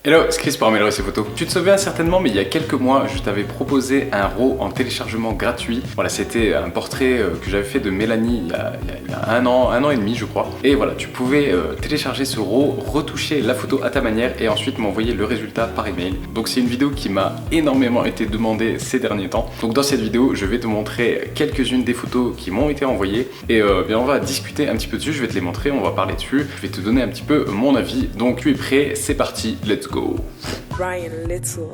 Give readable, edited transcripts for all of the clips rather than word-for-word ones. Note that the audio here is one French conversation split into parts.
Hello, c'est Chris pour améliorer ses photos. Tu te souviens certainement, mais il y a quelques mois, je t'avais proposé un RAW en téléchargement gratuit. Voilà, c'était un portrait que j'avais fait de Mélanie il y a un an et demi, je crois. Et voilà, tu pouvais télécharger ce RAW, retoucher la photo à ta manière et ensuite m'envoyer le résultat par email. Donc c'est une vidéo qui m'a énormément été demandée ces derniers temps. Donc dans cette vidéo, je vais te montrer quelques-unes des photos qui m'ont été envoyées et bien on va discuter un petit peu dessus. Je vais te les montrer, on va parler dessus. Je vais te donner un petit peu mon avis. Donc tu es prêt? C'est parti, let's go. Brian Little.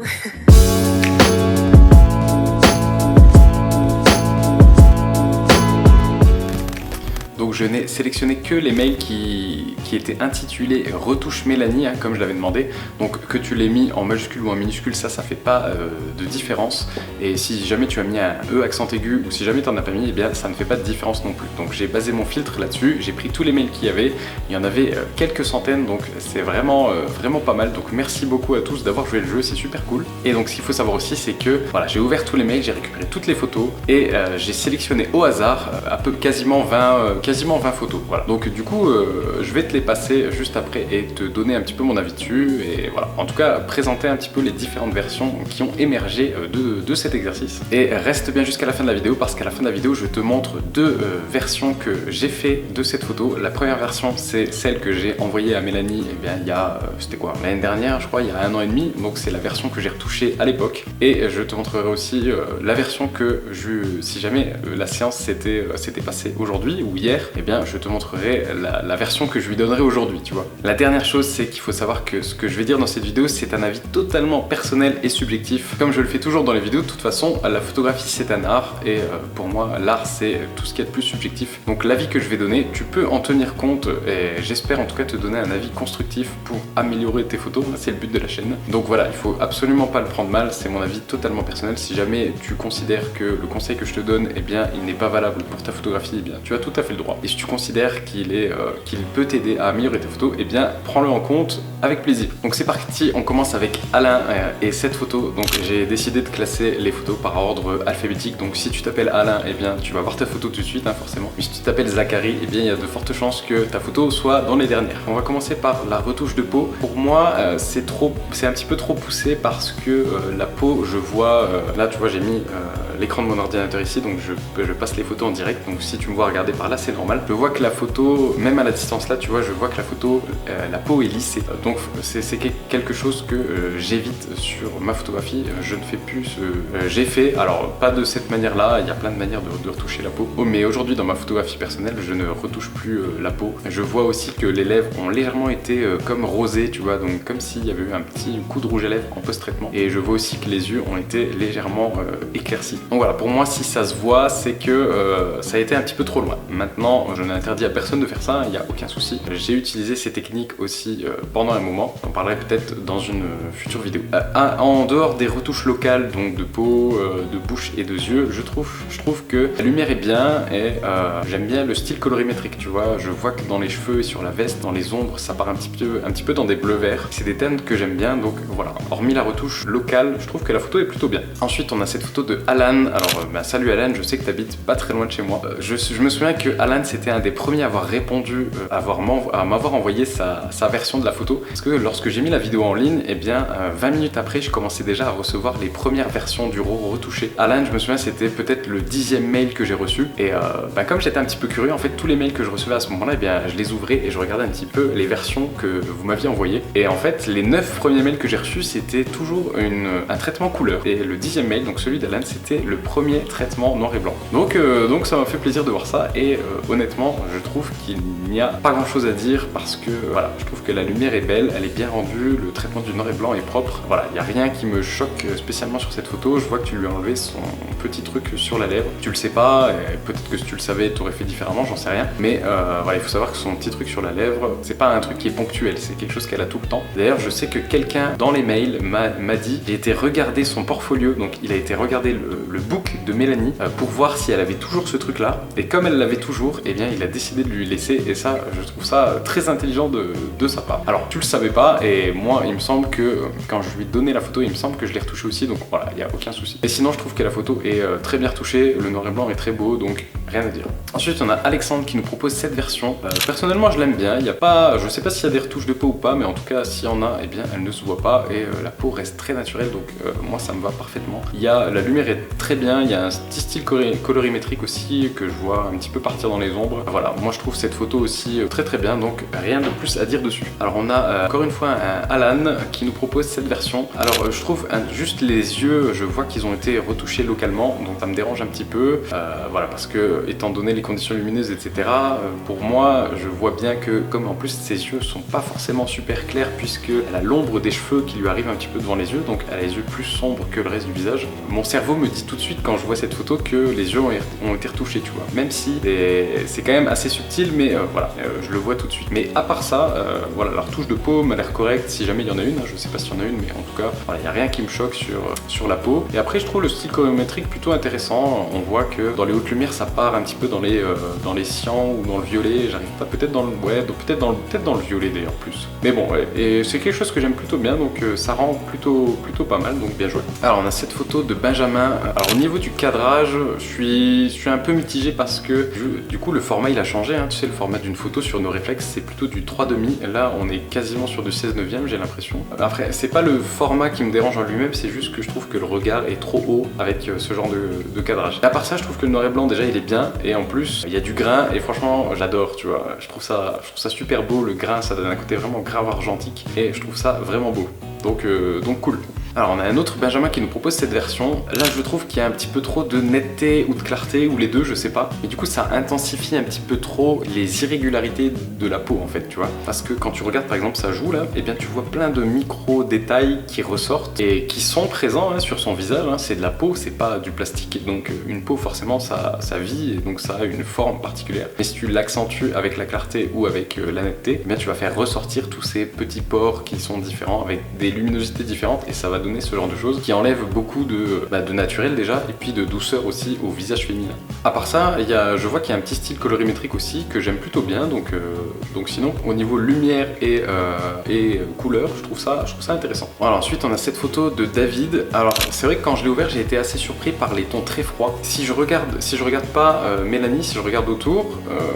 Donc je n'ai sélectionné que les mails qui étaient intitulés Retouche Mélanie, hein, comme je l'avais demandé. Donc que tu l'aies mis en majuscule ou en minuscule, ça fait pas de différence. Et si jamais tu as mis un E accent aigu ou si jamais tu n'en as pas mis, eh bien ça ne fait pas de différence non plus. Donc j'ai basé mon filtre là-dessus, j'ai pris tous les mails qu'il y avait. Il y en avait quelques centaines, donc c'est vraiment pas mal. Donc merci beaucoup à tous d'avoir joué le jeu, c'est super cool. Et donc ce qu'il faut savoir aussi, c'est que voilà, j'ai ouvert tous les mails, j'ai récupéré toutes les photos et j'ai sélectionné au hasard quasiment 20 photos. Voilà. Donc du coup, je vais te les passer juste après et te donner un petit peu mon avis dessus et voilà. En tout cas, présenter un petit peu les différentes versions qui ont émergé de cet exercice. Et reste bien jusqu'à la fin de la vidéo parce qu'à la fin de la vidéo, je te montre deux versions que j'ai fait de cette photo. La première version, c'est celle que j'ai envoyée à Mélanie. Et bien, il y a, c'était quoi, l'année dernière, je crois, il y a 1 an et demi. Donc c'est la version que j'ai retouchée à l'époque. Et je te montrerai aussi la version que si jamais la séance s'était passée aujourd'hui ou hier, et bien je te montrerai la version que je lui donnerai aujourd'hui, tu vois. La dernière chose, c'est qu'il faut savoir que ce que je vais dire dans cette vidéo, c'est un avis totalement personnel et subjectif. Comme je le fais toujours dans les vidéos, de toute façon, la photographie c'est un art et pour moi, l'art c'est tout ce qui est de plus subjectif. Donc l'avis que je vais donner, tu peux en tenir compte et j'espère en tout cas te donner un avis constructif pour améliorer tes photos, c'est le but de la chaîne. Donc voilà, il faut absolument pas le prendre mal, c'est mon avis totalement personnel. Si jamais tu considères que le conseil que je te donne, eh bien, il n'est pas valable pour ta photographie, eh bien, tu as tout à fait le droit. Et si tu considères qu'il peut t'aider à améliorer tes photos, eh bien prends-le en compte avec plaisir. Donc c'est parti, on commence avec Alain et cette photo. Donc j'ai décidé de classer les photos par ordre alphabétique. Donc si tu t'appelles Alain, eh bien tu vas voir ta photo tout de suite, hein, forcément. Mais si tu t'appelles Zachary, eh bien il y a de fortes chances que ta photo soit dans les dernières. On va commencer par la retouche de peau. Pour moi, c'est un petit peu trop poussé parce que la peau, je vois, là tu vois, j'ai mis l'écran de mon ordinateur ici, donc je passe les photos en direct. Donc si tu me vois regarder par là, c'est normal. Je vois que la photo, même à la distance là, tu vois, je vois que la photo, la peau est lissée. Donc c'est quelque chose que j'évite sur ma photographie. Je ne fais plus j'ai fait, alors pas de cette manière là, il y a plein de manières de retoucher la peau. Mais aujourd'hui dans ma photographie personnelle, je ne retouche plus la peau. Je vois aussi que les lèvres ont légèrement été comme rosées, tu vois, donc comme s'il y avait eu un petit coup de rouge à lèvres en post-traitement. Et je vois aussi que les yeux ont été légèrement éclaircis. Donc voilà, pour moi si ça se voit, c'est que ça a été un petit peu trop loin. Maintenant, je n'interdis à personne de faire ça, il n'y a aucun souci. J'ai utilisé ces techniques aussi pendant un moment, j'en parlerai peut-être dans une future vidéo. En dehors des retouches locales, donc de peau, de bouche et de yeux, je trouve que la lumière est bien et j'aime bien le style colorimétrique, tu vois. Je vois que dans les cheveux et sur la veste, dans les ombres, ça part un petit peu dans des bleus verts. C'est des thèmes que j'aime bien, donc voilà. Hormis la retouche locale, je trouve que la photo est plutôt bien. Ensuite, on a cette photo de Alan. Alors, salut Alan, je sais que tu habites pas très loin de chez moi. Je me souviens que Alan, c'était un des premiers à avoir répondu, à m'avoir envoyé sa version de la photo. Parce que lorsque j'ai mis la vidéo en ligne, eh bien, 20 minutes après, je commençais déjà à recevoir les premières versions du RAW retouchées. Alan, je me souviens, c'était peut-être le 10e mail que j'ai reçu. Et comme j'étais un petit peu curieux, en fait, tous les mails que je recevais à ce moment-là, eh bien, je les ouvrais et je regardais un petit peu les versions que vous m'aviez envoyées. Et en fait, les 9 premiers mails que j'ai reçus, c'était toujours un traitement couleur. Et le 10e mail, donc celui d'Alan, c'était le premier traitement noir et blanc. Donc ça m'a fait plaisir de voir ça. Et honnêtement, je trouve qu'il n'y a pas grand-chose à dire parce que voilà, je trouve que la lumière est belle, elle est bien rendue, le traitement du noir et blanc est propre. Voilà, il n'y a rien qui me choque spécialement sur cette photo. Je vois que tu lui as enlevé son petit truc sur la lèvre. Tu le sais pas, peut-être que si tu le savais, tu aurais fait différemment, j'en sais rien. Mais voilà, il faut savoir que son petit truc sur la lèvre, c'est pas un truc qui est ponctuel, c'est quelque chose qu'elle a tout le temps. D'ailleurs, je sais que quelqu'un dans les mails m'a dit, j'ai été regarder son portfolio, donc il a été regarder le book de Mélanie pour voir si elle avait toujours ce truc là, et comme elle l'avait toujours, et bien il a décidé de lui laisser, et ça je trouve ça très intelligent de sa part. Alors tu le savais pas, et moi il me semble que quand je lui ai donné la photo, il me semble que je l'ai retouché aussi, donc voilà, il n'y a aucun souci. Et sinon je trouve que la photo est très bien retouchée, le noir et blanc est très beau, donc rien à dire. Ensuite on a Alexandre qui nous propose cette version. Personnellement je l'aime bien, il y a pas, je sais pas s'il y a des retouches de peau ou pas, mais en tout cas s'il y en a, et bien elle ne se voit pas, et la peau reste très naturelle, donc moi ça me va parfaitement. La lumière est très bien, il y a un petit style colorimétrique aussi que je vois un petit peu partir dans les ombres. Voilà, moi je trouve cette photo aussi très bien, donc rien de plus à dire dessus. Alors on a encore une fois un Alan qui nous propose cette version. Alors je trouve juste les yeux, je vois qu'ils ont été retouchés localement, donc ça me dérange un petit peu. Voilà, parce que étant donné les conditions lumineuses, etc., pour moi je vois bien que comme en plus ses yeux sont pas forcément super clairs, puisqu'elle a l'ombre des cheveux qui lui arrive un petit peu devant les yeux, donc elle a les yeux plus sombres que le reste du visage. Mon cerveau me dit tout de suite quand je vois cette photo que les yeux ont été retouchés, tu vois, même si c'est quand même assez subtil, mais voilà, je le vois tout de suite. Mais à part ça, voilà, la retouche de peau m'a l'air correcte si jamais il y en a une, je sais pas s'il y en a une, mais en tout cas voilà, il n'y a rien qui me choque sur la peau. Et après je trouve le style colorimétrique plutôt intéressant. On voit que dans les hautes lumières ça part un petit peu dans les cyans ou dans le violet, j'arrive pas, peut-être dans le peut-être dans le violet d'ailleurs plus. Mais bon ouais, et c'est quelque chose que j'aime plutôt bien, donc ça rend plutôt pas mal, donc bien joué. Alors on a cette photo de Benjamin. Alors au niveau du cadrage, je suis un peu mitigé parce que du coup le format il a changé, hein. Tu sais, le format d'une photo sur nos réflexes c'est plutôt du 3,5, là on est quasiment sur du 16/9, j'ai l'impression. Après c'est pas le format qui me dérange en lui-même, c'est juste que je trouve que le regard est trop haut avec ce genre de cadrage. Et à part ça je trouve que le noir et blanc déjà il est bien, et en plus il y a du grain, et franchement j'adore, tu vois, je trouve ça super beau, le grain ça donne un côté vraiment grave argentique, et je trouve ça vraiment beau, donc cool. Alors on a un autre Benjamin qui nous propose cette version. Là je trouve qu'il y a un petit peu trop de netteté ou de clarté, ou les deux, je sais pas. Mais du coup ça intensifie un petit peu trop les irrégularités de la peau en fait, tu vois. Parce que quand tu regardes par exemple sa joue là, et bien tu vois plein de micro détails qui ressortent et qui sont présents hein, sur son visage, hein. C'est de la peau, c'est pas du plastique. Donc une peau forcément ça vit, et donc ça a une forme particulière. Mais si tu l'accentues avec la clarté ou avec la netteté, eh bien tu vas faire ressortir tous ces petits pores qui sont différents, avec des luminosités différentes, et ça va donner ce genre de choses qui enlève beaucoup de naturel déjà, et puis de douceur aussi au visage féminin. À part ça, je vois qu'il y a un petit style colorimétrique aussi que j'aime plutôt bien, donc sinon au niveau lumière et couleur, je trouve ça intéressant. Voilà, ensuite on a cette photo de David. Alors c'est vrai que quand je l'ai ouvert j'ai été assez surpris par les tons très froids. Si je regarde pas Mélanie, si je regarde autour,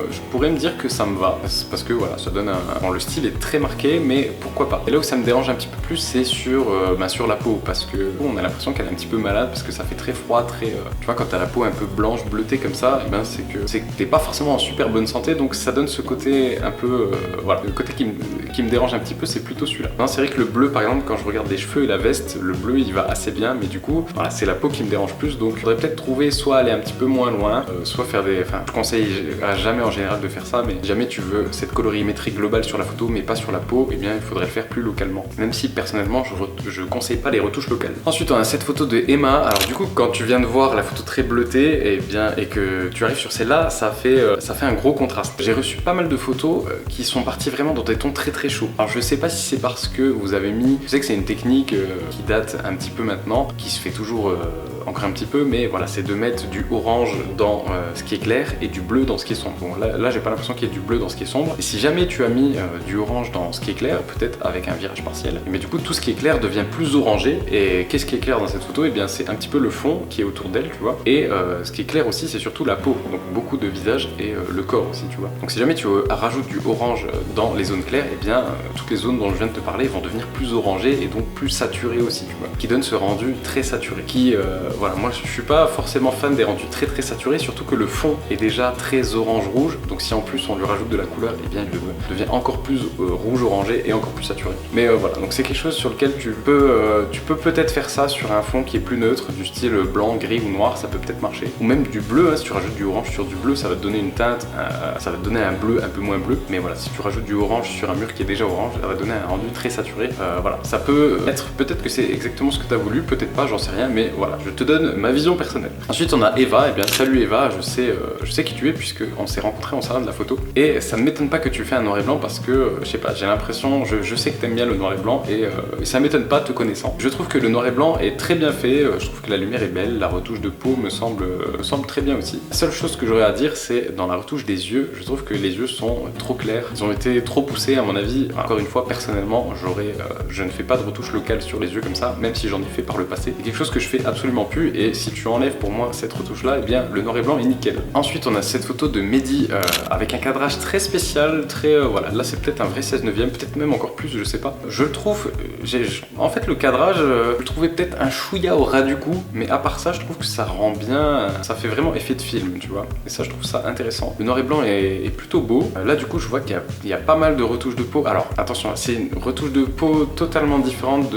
je pourrais me dire que ça me va, parce que voilà, ça donne bon, le style est très marqué, mais pourquoi pas. Et là où ça me dérange un petit peu plus, c'est sur la peau, parce que on a l'impression qu'elle est un petit peu malade, parce que ça fait très froid, tu vois, quand t'as la peau un peu blanche, bleutée comme ça, et ben c'est que t'es pas forcément en super bonne santé, donc ça donne ce côté un peu, voilà, le côté qui me dérange un petit peu, c'est plutôt celui-là. C'est vrai que le bleu, par exemple, quand je regarde les cheveux et la veste, le bleu il va assez bien, mais du coup, voilà, c'est la peau qui me dérange plus, donc je faudrait peut-être trouver, soit aller un petit peu moins loin, soit faire je conseille jamais en général de faire ça, mais si jamais tu veux cette colorimétrie globale sur la photo, mais pas sur la peau, et bien il faudrait le faire plus localement, même si personnellement je conseille pas les retouches locales. Ensuite on a cette photo de Emma. Alors du coup quand tu viens de voir la photo très bleutée, et que tu arrives sur celle-là, ça fait un gros contraste. J'ai reçu pas mal de photos qui sont parties vraiment dans des tons très chauds. Alors je sais pas si c'est parce que vous avez mis, je sais que c'est une technique qui date un petit peu maintenant, qui se fait toujours encore un petit peu, mais voilà, c'est de mettre du orange dans ce qui est clair et du bleu dans ce qui est sombre. Bon là j'ai pas l'impression qu'il y ait du bleu dans ce qui est sombre, et si jamais tu as mis du orange dans ce qui est clair, peut-être avec un virage partiel, mais du coup tout ce qui est clair devient plus orangé. Et qu'est-ce qui est clair dans cette photo? Et bien c'est un petit peu le fond qui est autour d'elle, tu vois, et ce qui est clair aussi c'est surtout la peau, donc beaucoup de visage, et le corps aussi, tu vois. Donc si jamais tu rajoutes du orange dans les zones claires, et bien toutes les zones dont je viens de te parler vont devenir plus orangées, et donc plus saturées aussi, tu vois, qui donne ce rendu très saturé, qui voilà, moi je suis pas forcément fan des rendus très saturés, surtout que le fond est déjà très orange-rouge, donc si en plus on lui rajoute de la couleur, et bien il devient encore plus rouge-orangé et encore plus saturé. Mais voilà, donc c'est quelque chose sur lequel tu peux peut-être faire ça sur un fond qui est plus neutre, du style blanc, gris ou noir, ça peut peut-être marcher. Ou même du bleu, hein, si tu rajoutes du orange sur du bleu, ça va te donner une teinte, ça va te donner un bleu un peu moins bleu. Mais voilà, si tu rajoutes du orange sur un mur qui est déjà orange, ça va donner un rendu très saturé. Voilà, ça peut être, peut-être que c'est exactement ce que tu as voulu, peut-être pas, j'en sais rien, mais voilà, je te te donne ma vision personnelle. Ensuite on a Eva, et bien salut Eva, je sais qui tu es puisque on s'est rencontrés en salon de la photo. Et ça ne m'étonne pas que tu fais un noir et blanc parce que, je sais pas, j'ai l'impression, je sais que t'aimes bien le noir et blanc et ça m'étonne pas te connaissant. Je trouve que le noir et blanc est très bien fait, je trouve que la lumière est belle, la retouche de peau me semble très bien aussi. La seule chose que j'aurais à dire c'est dans la retouche des yeux, je trouve que les yeux sont trop clairs, ils ont été trop poussés à mon avis. Encore une fois, personnellement, je ne fais pas de retouche locale sur les yeux comme ça, même si j'en ai fait par le passé. C'est quelque chose que je fais absolument plus et si tu enlèves pour moi cette retouche là, eh bien le noir et blanc est nickel. Ensuite on a cette photo de Mehdi avec un cadrage très spécial, très voilà, là c'est peut-être un vrai 16/9, peut-être même encore plus, je sais pas. Je le trouve, en fait le cadrage, je le trouvais peut-être un chouïa au ras du cou, mais à part ça je trouve que ça rend bien, ça fait vraiment effet de film, tu vois. Et ça je trouve ça intéressant. Le noir et blanc est plutôt beau. Là du coup je vois qu'il y a pas mal de retouches de peau. Alors attention, c'est une retouche de peau totalement différente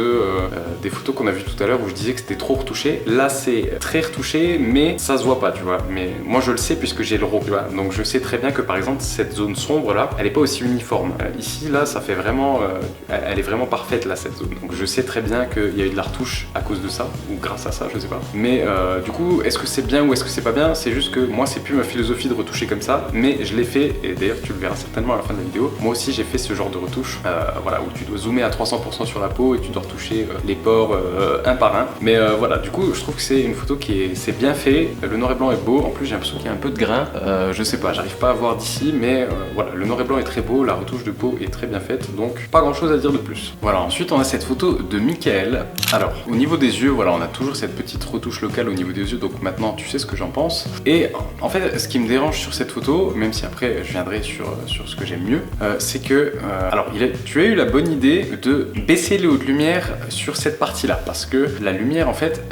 des photos qu'on a vues tout à l'heure où je disais que c'était trop retouché. Là c'est très retouché mais ça se voit pas, tu vois. Mais moi je le sais puisque j'ai le RAW, tu vois. Donc je sais très bien que par exemple cette zone sombre là, elle est pas aussi uniforme. Ici là ça fait vraiment, elle est vraiment parfaite là cette zone. Donc je sais très bien qu'il y a eu de la retouche à cause de ça ou grâce à ça, je sais pas. Mais du coup est-ce que c'est bien ou est-ce que c'est pas bien? C'est juste que moi c'est plus ma philosophie de retoucher comme ça, mais je l'ai fait et d'ailleurs tu le verras certainement à la fin de la vidéo. Moi aussi j'ai fait ce genre de retouche, voilà, où tu dois zoomer à 300% sur la peau et tu dois retoucher les pores un par un. Mais voilà, du coup je trouve que c'est une photo c'est bien fait, le noir et blanc est beau, en plus j'ai l'impression qu'il y a un peu de grain, je sais pas, j'arrive pas à voir d'ici, mais voilà, le noir et blanc est très beau, la retouche de peau est très bien faite, donc pas grand chose à dire de plus. Voilà, ensuite on a cette photo de Michael. Alors, au niveau des yeux, voilà, on a toujours cette petite retouche locale au niveau des yeux, donc maintenant tu sais ce que j'en pense. Et en fait, ce qui me dérange sur cette photo, même si après je viendrai sur ce que j'aime mieux, c'est que, alors tu as eu la bonne idée de baisser les hautes lumières sur cette partie-là, parce que la lumière en fait,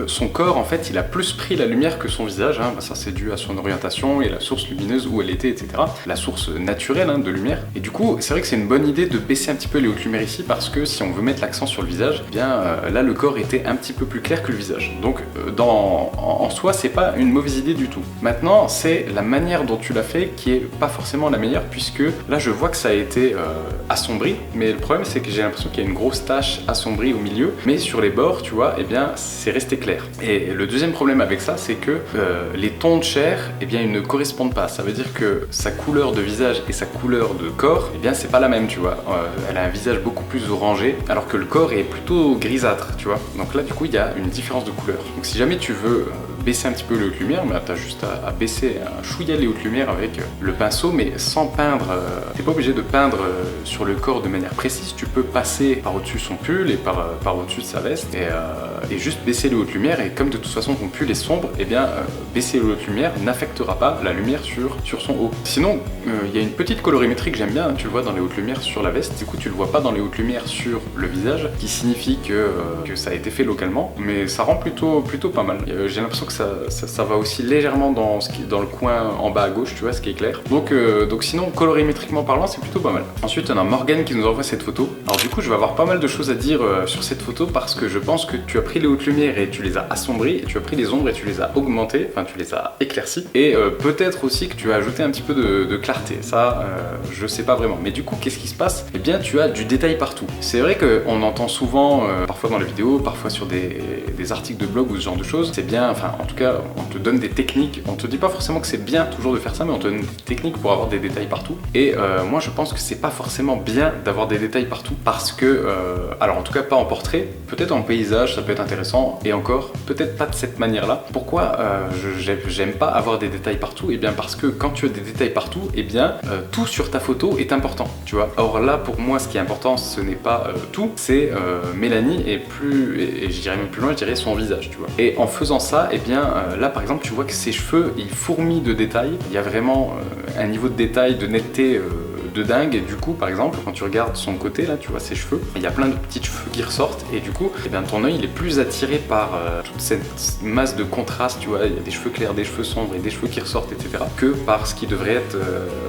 son corps en fait, il a plus pris la lumière que son visage, hein. Bah, ça c'est dû à son orientation et la source lumineuse où elle était, etc. La source naturelle hein, de lumière. Et du coup, c'est vrai que c'est une bonne idée de baisser un petit peu les hautes lumières ici, parce que si on veut mettre l'accent sur le visage, eh bien là le corps était un petit peu plus clair que le visage. Donc en soi, c'est pas une mauvaise idée du tout. Maintenant, c'est la manière dont tu l'as fait qui est pas forcément la meilleure, puisque là je vois que ça a été assombri, mais le problème c'est que j'ai l'impression qu'il y a une grosse tache assombrie au milieu, mais sur les bords, tu vois, eh bien c'est resté clair. Et le deuxième problème avec ça, c'est que les tons de chair, eh bien ils ne correspondent pas. Ça veut dire que sa couleur de visage et sa couleur de corps, eh bien c'est pas la même, tu vois. Elle a un visage beaucoup plus orangé, alors que le corps est plutôt grisâtre, tu vois. Donc là du coup il y a une différence de couleur. Donc si jamais tu veux baisser un petit peu les hautes lumières, bah, t'as juste à baisser, à chouiller les hautes lumières avec le pinceau, mais sans peindre. T'es pas obligé de peindre sur le corps de manière précise, tu peux passer par au-dessus son pull et par au-dessus de sa veste et juste baisser les hautes lumières, et comme de toute façon ton pull est sombre, et bien baisser les hautes lumières n'affectera pas la lumière sur son haut. Sinon, il y a une petite colorimétrie que j'aime bien, hein, tu le vois dans les hautes lumières sur la veste, du coup tu le vois pas dans les hautes lumières sur le visage, qui signifie que ça a été fait localement, mais ça rend plutôt pas mal. J'ai l'impression que ça va aussi légèrement dans le coin en bas à gauche, tu vois, ce qui est clair. Donc sinon, colorimétriquement parlant, c'est plutôt pas mal. Ensuite, on a Morgane qui nous envoie cette photo. Alors du coup, je vais avoir pas mal de choses à dire sur cette photo, parce que je pense que tu as pris les hautes lumières et tu les as assombries, et tu as pris les ombres et tu les as augmentées, enfin tu les as éclaircies, et peut-être aussi que tu as ajouté un petit peu de clarté. Ça, je sais pas vraiment. Mais du coup, qu'est-ce qui se passe? Eh bien, tu as du détail partout. C'est vrai qu'on entend souvent, parfois dans les vidéos, parfois sur des articles de blog ou ce genre de choses, c'est bien, enfin en tout cas, on te donne des techniques, on te dit pas forcément que c'est bien toujours de faire ça, mais on te donne des techniques pour avoir des détails partout. Et moi je pense que c'est pas forcément bien d'avoir des détails partout, parce que, alors en tout cas pas en portrait, peut-être en paysage ça peut être intéressant, et encore, peut-être pas de cette manière-là. Pourquoi j'aime pas avoir des détails partout? Et bien parce que quand tu as des détails partout, et bien tout sur ta photo est important, tu vois. Or là pour moi ce qui est important, ce n'est pas tout, c'est Mélanie, et je dirais même plus loin, je dirais son visage, tu vois. Et en faisant ça, et bien là par exemple tu vois que ses cheveux ils fourmillent de détails, il y a vraiment un niveau de détail, de netteté de dingue, et du coup par exemple quand tu regardes son côté là, tu vois ses cheveux, il y a plein de petits cheveux qui ressortent, et du coup et bien, ton œil il est plus attiré par toute cette masse de contraste, tu vois, il y a des cheveux clairs, des cheveux sombres et des cheveux qui ressortent, etc., que par ce qui devrait être,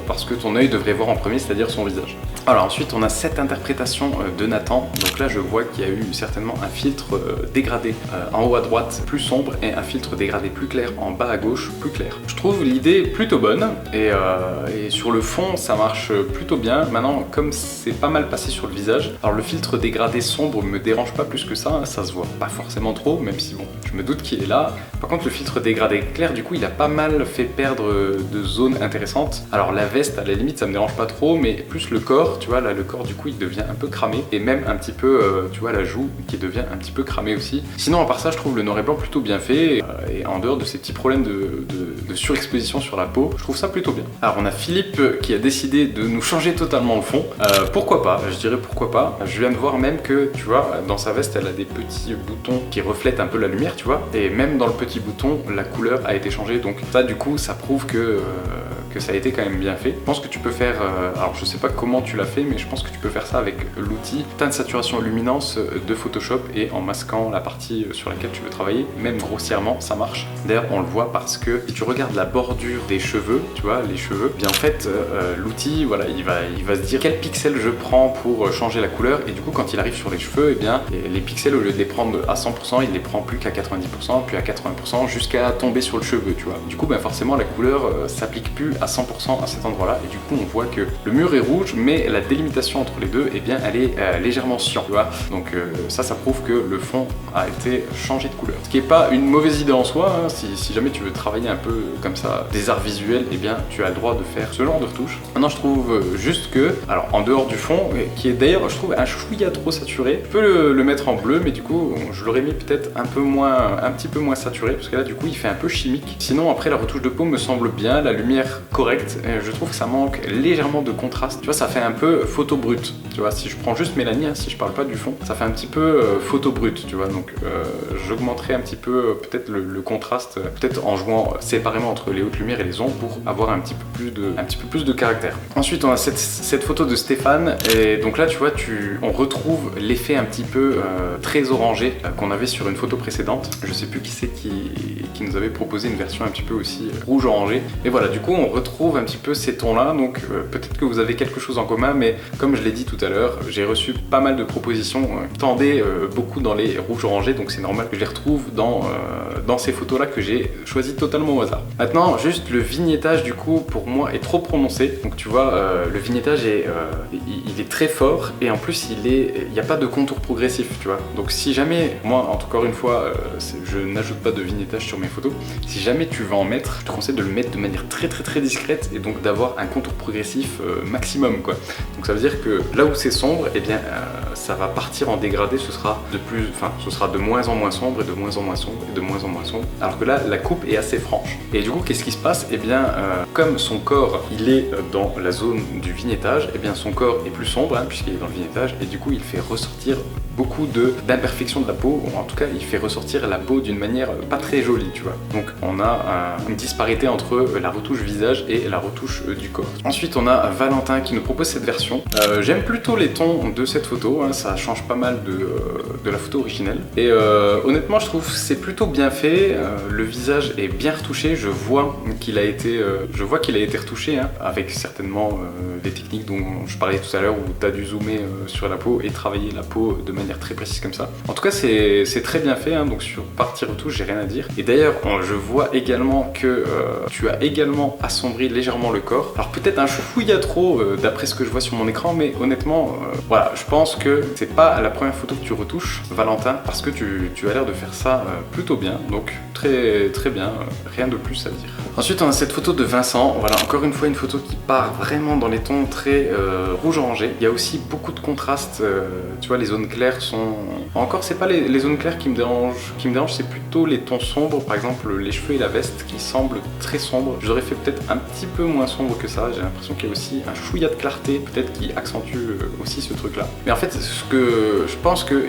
parce que ton œil devrait voir en premier, c'est-à-dire son visage. Alors ensuite on a cette interprétation de Nathan, donc là je vois qu'il y a eu certainement un filtre dégradé en haut à droite plus sombre, et un filtre dégradé plus clair en bas à gauche plus clair. Je trouve l'idée plutôt bonne, et sur le fond ça marche plutôt bien. Maintenant, comme c'est pas mal passé sur le visage, alors le filtre dégradé sombre me dérange pas plus que ça, hein, ça se voit pas forcément trop, même si bon, je me doute qu'il est là. Par contre, le filtre dégradé clair, du coup, il a pas mal fait perdre de zones intéressantes. Alors la veste, à la limite, ça me dérange pas trop, mais plus le corps, tu vois, là, le corps, du coup, il devient un peu cramé, et même un petit peu, tu vois, la joue qui devient un petit peu cramée aussi. Sinon, à part ça, je trouve le noir et blanc plutôt bien fait, et en dehors de ces petits problèmes de surexposition sur la peau, je trouve ça plutôt bien. Alors, on a Philippe qui a décidé de nous changer totalement le fond. Pourquoi pas? Je dirais pourquoi pas. Je viens de voir même que, tu vois, dans sa veste, elle a des petits boutons qui reflètent un peu la lumière, tu vois, et même dans le petit bouton, la couleur a été changée. Donc ça, du coup, ça prouve que ça a été quand même bien fait. Je pense que tu peux faire, alors je sais pas comment tu l'as fait, mais je pense que tu peux faire ça avec l'outil teinte de saturation luminance de Photoshop et en masquant la partie sur laquelle tu veux travailler, même grossièrement, ça marche. D'ailleurs, on le voit parce que si tu regardes la bordure des cheveux, tu vois, les cheveux, bien en fait, l'outil, voilà, il va se dire quel pixel je prends pour changer la couleur, et du coup, quand il arrive sur les cheveux, et bien, les pixels, au lieu de les prendre à 100%, il les prend plus qu'à 90%, puis à 80%, jusqu'à tomber sur le cheveu, tu vois. Du coup, ben, forcément, la couleur s'applique plus à 100% à cet endroit-là, et du coup, on voit que le mur est rouge, mais la délimitation entre les deux, eh bien, elle est légèrement cyan, tu vois. Donc ça prouve que le fond a été changé de couleur. Ce qui n'est pas une mauvaise idée en soi, hein. Si jamais tu veux travailler un peu comme ça des arts visuels, eh bien, tu as le droit de faire ce genre de retouche. Maintenant, je trouve juste que, alors, en dehors du fond, qui est d'ailleurs, je trouve, un chouïa trop saturé, je peux le mettre en bleu, mais du coup, je l'aurais mis peut-être un petit peu moins saturé, parce que là, du coup, il fait un peu chimique. Sinon, après, la retouche de peau me semble bien, la lumière correcte. Je trouve que ça manque légèrement de contraste. Tu vois, ça fait un peu photo brute. Tu vois, si je prends juste Mélanie, hein, si je parle pas du fond, ça fait un petit peu photo brute, tu vois. Donc, j'augmenterai un petit peu peut-être le contraste, peut-être en jouant séparément entre les hautes lumières et les ombres pour avoir un petit peu plus de caractère. Ensuite, on a cette photo de Stéphane, et donc là, tu vois, on retrouve l'effet un petit peu très orangé qu'on avait sur une photo précédente. Je sais plus qui c'est qui nous avait proposé une version un petit peu aussi rouge orangé. Et voilà, du coup, on retrouve un petit peu ces tons-là. Donc, peut-être que vous avez quelque chose en commun, mais comme je l'ai dit tout à l'heure, j'ai reçu pas mal de propositions qui tendaient beaucoup dans les rouges orangés, donc c'est normal que je les retrouve dans ces photos-là que j'ai choisi totalement au hasard. Maintenant, juste le vignettage, du coup, pour moi, est trop prononcé. Donc, tu vois, le vignettage il est très fort, et en plus, il n'y a pas de contour progressif, tu vois. Donc, si jamais, moi, encore une fois, je n'ajoute pas de vignettage sur mes photos, si jamais tu veux en mettre, je te conseille de le mettre de manière très très très discrète, et donc d'avoir un contour progressif maximum, quoi. Donc ça veut dire que là où c'est sombre, eh bien ça va partir en dégradé, ce sera de moins en moins sombre, et de moins en moins sombre, et de moins en moins sombre, alors que là la coupe est assez franche. Et du coup, qu'est-ce qui se passe? Eh bien comme son corps il est dans la zone du vignettage, eh bien son corps est plus sombre, hein, puisqu'il est dans le vignettage, et du coup il fait ressortir beaucoup d'imperfections de la peau, ou en tout cas il fait ressortir la peau d'une manière pas très jolie, tu vois. Donc on a une disparité entre la retouche visage et la retouche du corps. Ensuite, on a Valentin qui nous propose cette version. J'aime plutôt les tons de cette photo, hein, ça change pas mal de la photo originelle, et honnêtement je trouve c'est plutôt bien fait. Le visage est bien retouché, je vois qu'il a été retouché, hein, avec certainement les techniques dont je parlais tout à l'heure, où tu as dû zoomer sur la peau et travailler la peau de manière très précise comme ça. En tout cas, c'est très bien fait, hein, donc sur partie retouche, j'ai rien à dire. Et d'ailleurs, je vois également que tu as également assombri légèrement le corps. Alors peut-être un chouïa trop d'après ce que je vois sur mon écran, mais honnêtement, voilà, je pense que c'est pas la première photo que tu retouches, Valentin, parce que tu as l'air de faire ça plutôt bien, donc très très bien, rien de plus à dire. Ensuite, on a cette photo de Vincent. Voilà, encore une fois une photo qui part vraiment dans les tons très rouge orangé. Il y a aussi beaucoup de contraste, tu vois, les zones claires sont... Encore, c'est pas les zones claires qui me dérangent, c'est plutôt les tons sombres, par exemple les cheveux et la veste qui semblent très sombres. J'aurais fait peut-être un petit peu moins sombre que ça, j'ai l'impression qu'il y a aussi un chouïa de clarté, peut-être qui accentue aussi ce truc-là. Mais en fait, ce que je pense que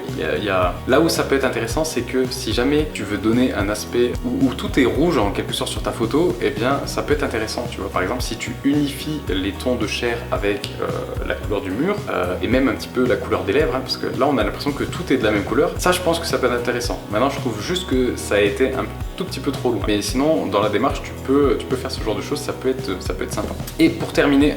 là où ça peut être intéressant, c'est que si jamais tu veux donner un aspect où tout est rouge en quelque sorte sur ta photo, eh bien ça peut être intéressant, tu vois. Par exemple, si tu unifies les tons de chair avec la couleur du mur, et même un petit peu la couleur des lèvres, hein, parce que là on a l'impression que tout est de la même couleur, ça je pense que ça peut être intéressant. Maintenant, je trouve juste que ça a été un tout petit peu trop loin. Mais sinon, dans la démarche, tu peux faire ce genre de choses, ça peut être sympa. Et pour terminer,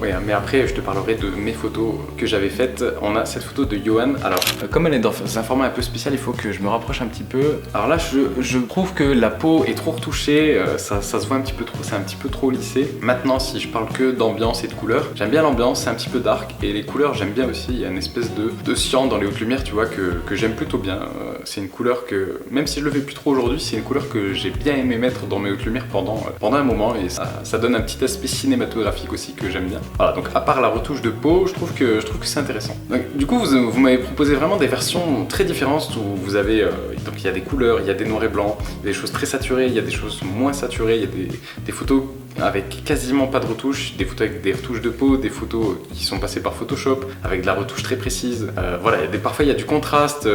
ouais, mais après je te parlerai de mes photos que j'avais faites. On a cette photo de Johan. Alors comme elle est dans un format un peu spécial, il faut que je me rapproche un petit peu. Alors là je trouve que la peau est trop retouchée, ça se voit un petit peu trop, c'est un petit peu trop lissé. Maintenant si je parle que d'ambiance et de couleurs, j'aime bien l'ambiance, c'est un petit peu dark, et les couleurs j'aime bien aussi. Il y a une espèce de cyan dans les hautes lumières, tu vois, que j'aime plutôt bien. C'est une couleur que, même si je le fais plus trop aujourd'hui, c'est une couleur que j'ai bien aimé mettre dans mes hautes lumières pendant un moment, et ça donne un petit aspect cinématographique aussi que j'aime bien. Voilà, donc à part la retouche de peau, je trouve que c'est intéressant. Donc, du coup vous m'avez proposé vraiment des versions très différentes où vous avez, donc il y a des couleurs, il y a des noirs et blancs, il y a des choses très saturées, il y a des choses moins saturées, il y a des photos avec quasiment pas de retouches, des photos avec des retouches de peau, des photos qui sont passées par Photoshop avec de la retouche très précise. Voilà, parfois il y a du contraste,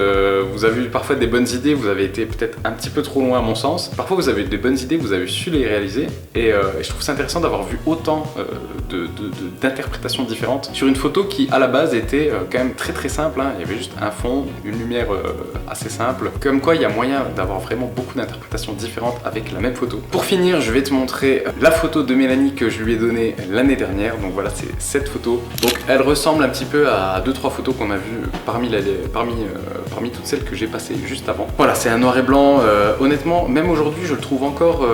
vous avez eu parfois des bonnes idées, vous avez été peut-être un petit peu trop loin à mon sens. Parfois vous avez eu des bonnes idées, vous avez su les réaliser, et je trouve ça intéressant d'avoir vu autant d'interprétations différentes sur une photo qui à la base était quand même très simple, hein. Il y avait juste un fond, une lumière assez simple, comme quoi il y a moyen d'avoir vraiment beaucoup d'interprétations différentes avec la même photo. Pour finir, je vais te montrer la photo de Mélanie que je lui ai donnée l'année dernière. Donc voilà, c'est cette photo. Donc elle ressemble un petit peu à 2-3 photos qu'on a vues parmi toutes celles que j'ai passées juste avant. Voilà, c'est un noir et blanc. Honnêtement, même aujourd'hui, je le trouve encore.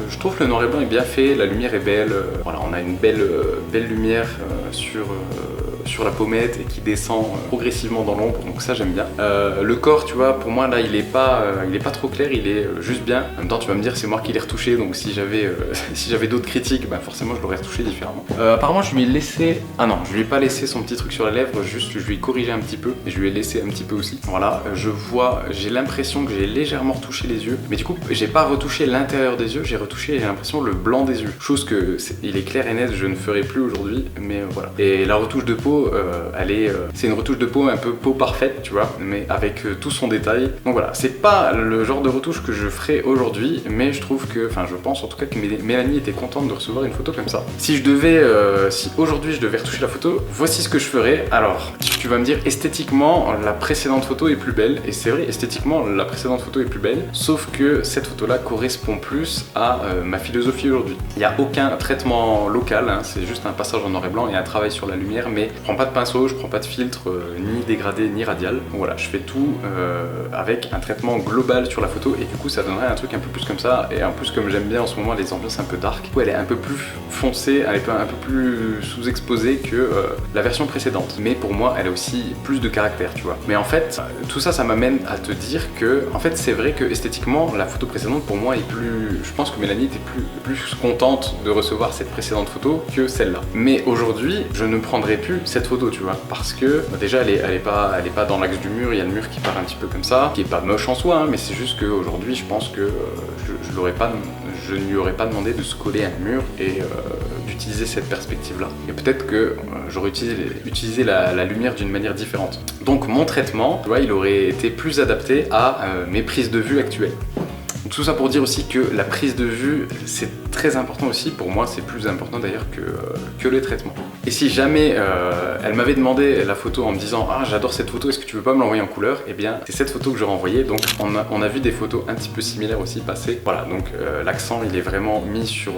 Je trouve que le noir et blanc est bien fait, la lumière est belle. Voilà, on a une belle lumière sur la pommette et qui descend progressivement dans l'ombre, donc ça j'aime bien. Le corps, tu vois, pour moi là il est pas trop clair, il est juste bien. En même temps tu vas me dire c'est moi qui l'ai retouché, donc si j'avais d'autres critiques, bah forcément je l'aurais retouché différemment. Apparemment je lui ai laissé, ah non je lui ai pas laissé son petit truc sur les lèvres, juste je lui ai corrigé un petit peu et je lui ai laissé un petit peu aussi. Voilà, j'ai l'impression que j'ai légèrement retouché les yeux, mais du coup j'ai pas retouché l'intérieur des yeux, j'ai l'impression le blanc des yeux, chose que il est clair et net, je ne ferai plus aujourd'hui, mais voilà. Et la retouche de peau, c'est une retouche de peau un peu peau parfaite, tu vois, mais avec tout son détail. Donc voilà, c'est pas le genre de retouche que je ferai aujourd'hui, mais je trouve que, enfin je pense en tout cas que Mélanie était contente de recevoir une photo comme ça. Si aujourd'hui je devais retoucher la photo, voici ce que je ferais. Alors, tu vas me dire esthétiquement la précédente photo est plus belle, et c'est vrai, esthétiquement la précédente photo est plus belle, sauf que cette photo là correspond plus à ma philosophie aujourd'hui. Il n'y a aucun traitement local, hein, c'est juste un passage en noir et blanc et un travail sur la lumière, mais je prends pas de pinceau, je prends pas de filtre, ni dégradé ni radial. Donc voilà, je fais tout avec un traitement global sur la photo, et du coup ça donnerait un truc un peu plus comme ça. Et en plus, comme j'aime bien en ce moment les ambiances un peu dark, du coup elle est un peu plus foncée, elle est un peu plus sous-exposée que la version précédente, mais pour moi elle a aussi plus de caractère, tu vois. Mais en fait tout ça m'amène à te dire que en fait c'est vrai que esthétiquement la photo précédente pour moi est plus, je pense que Mélanie était plus contente de recevoir cette précédente photo que celle-là. Mais aujourd'hui je ne prendrai plus cette photo, tu vois, parce que bah, déjà elle est pas dans l'axe du mur, il y a le mur qui part un petit peu comme ça, qui est pas moche en soi, hein, mais c'est juste qu'aujourd'hui je pense que je ne lui aurais pas demandé de se coller à un mur et d'utiliser cette perspective là, et peut-être que j'aurais utilisé la lumière d'une manière différente. Donc mon traitement, tu vois, il aurait été plus adapté à mes prises de vue actuelles. Tout ça pour dire aussi que la prise de vue, c'est très important aussi. Pour moi, c'est plus important d'ailleurs que le traitement. Et si jamais elle m'avait demandé la photo en me disant « Ah, j'adore cette photo, est-ce que tu veux pas me l'envoyer en couleur ?» Eh bien, c'est cette photo que j'aurais envoyée. Donc, on a vu des photos un petit peu similaires aussi passer. Voilà, donc l'accent, il est vraiment mis sur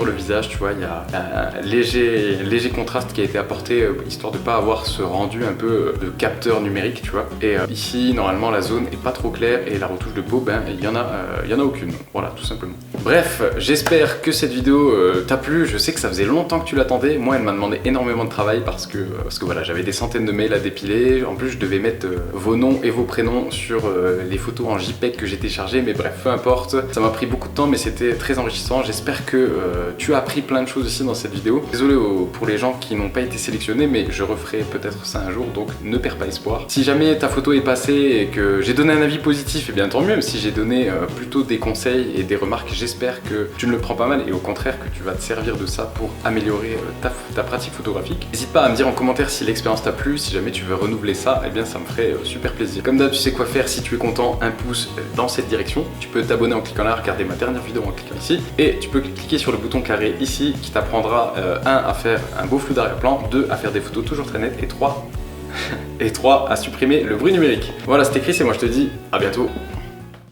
le visage, tu vois. Il y a un léger contraste qui a été apporté, histoire de pas avoir ce rendu un peu de capteur numérique, tu vois. Et ici, normalement, la zone est pas trop claire et la retouche de peau, il y en a aucune. Voilà, tout simplement. Bref, j'espère que cette vidéo t'a plu. Je sais que ça faisait longtemps que tu l'attendais. Moi, elle m'a demandé énormément de travail parce que voilà, j'avais des centaines de mails à dépiler. En plus, je devais mettre vos noms et vos prénoms sur les photos en JPEG que j'ai téléchargées. Mais bref, peu importe. Ça m'a pris beaucoup de temps, mais c'était très enrichissant. J'espère que tu as appris plein de choses aussi dans cette vidéo. Désolé pour les gens qui n'ont pas été sélectionnés, mais je referai peut-être ça un jour, donc ne perds pas espoir. Si jamais ta photo est passée et que j'ai donné un avis positif, et bien tant mieux. Même si j'ai donné plutôt des conseils et des remarques, j'espère que tu ne le prends pas mal et au contraire que tu vas te servir de ça pour améliorer ta pratique photographique. N'hésite pas à me dire en commentaire si l'expérience t'a plu. Si jamais tu veux renouveler ça, eh bien ça me ferait super plaisir. Comme d'hab, tu sais quoi faire. Si tu es content, un pouce dans cette direction. Tu peux t'abonner en cliquant là, regarder ma dernière vidéo en cliquant ici, et tu peux cliquer sur le bouton carré ici qui t'apprendra 1 à faire un beau flou d'arrière-plan, 2 à faire des photos toujours très nettes, et 3 à supprimer le bruit numérique. Voilà, c'était Chris et moi je te dis à bientôt.